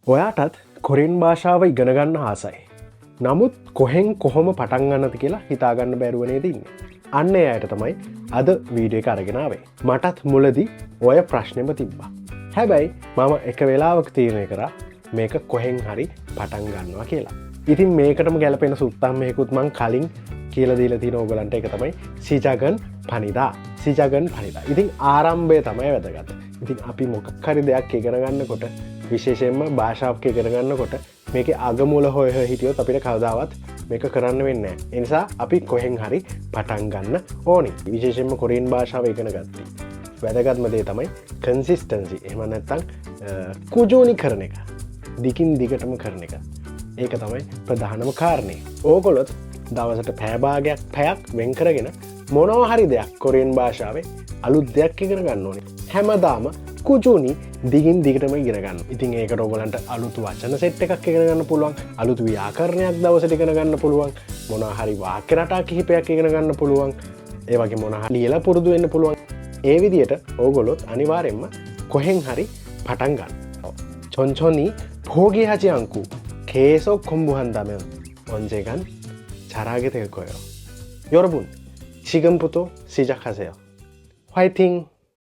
ඔයාටත් කොරින් භාෂාව ඉගෙන ගන්න ආසයි. නමුත් කොහෙන් කොහොම පටන් ගන්නද කියලා හිතාගන්න බැරුවනේ තින්නේ. අන්න එයට තමයි අද වීඩියෝ එක අරගෙනාවේ. මටත් මුලදී ඔය ප්‍රශ්නෙම තිබ්බා. හැබැයි මම එක වෙලාවක තීරණය කරා මේක කොහෙන් හරි පටන් ගන්නවා කියලා. ඉතින් මේකටම ගැලපෙන සුත්තම් මේකුත් මං කලින් කියලා දීලා තියෙන ඕගලන්ට එක තමයි සිජගන් පනිදා. සිජගන් පනිදා. ඉතින් ආරම්භය තමයි වැදගත්. ඉතින් අපි මොකක් හරි දෙයක් ඉගෙන ගන්නකොට විශේෂයෙන්ම භාෂාවක් ඉගෙන ගන්නකොට මේකේ අගමුල හොය හිටියොත් අපිට කවදාවත් මේක කරන්න වෙන්නේ නැහැ. ඒ නිසා අපි කොහෙන් හරි පටන් ගන්න ඕනේ. විශේෂයෙන්ම කොරියන් භාෂාව ඉගෙන ගත්තී. වැදගත්ම දේ තමයි කන්සිස්ටන්සි. එහෙම නැත්නම් කුජෝනි කරන එක. දිගින් දිගටම කරන එක. ඒක තමයි ප්‍රධානම කාරණේ. ඕගොල්ලොත් දවසට පැය භාගයක් පැයක් වෙන් කරගෙන මොනවා හරි දෙයක් කොරියන් භාෂාවේ අලුත් දෙයක් ඉගෙන ගන්න ඕනේ. හැමදාම කුජුනි දිගින් දිගටම ඉගෙන ගන්න. ඉතින් ඒකට ඔයගලන්ට අලුත් වචන සෙට් එකක් ඉගෙන ගන්න පුළුවන්. අලුත් ව්‍යාකරණයක් දවසට ඉගෙන ගන්න පුළුවන්. මොනවා හරි වාක්‍ය රටා කිහිපයක් ඉගෙන ගන්න පුළුවන්. ඒ වගේ මොනවා හරි ලියලා පුරුදු වෙන්න පුළුවන්. ඒ විදිහට ඕගොල්ලොත් අනිවාර්යෙන්ම කොහෙන් හරි පටන් ගන්න. චොන්චොනි 포기 하지 않고 계속 공부한다면 언젠간 잘하게 될 거예요. 여러분, 지금부터 시작하세요. 화이팅!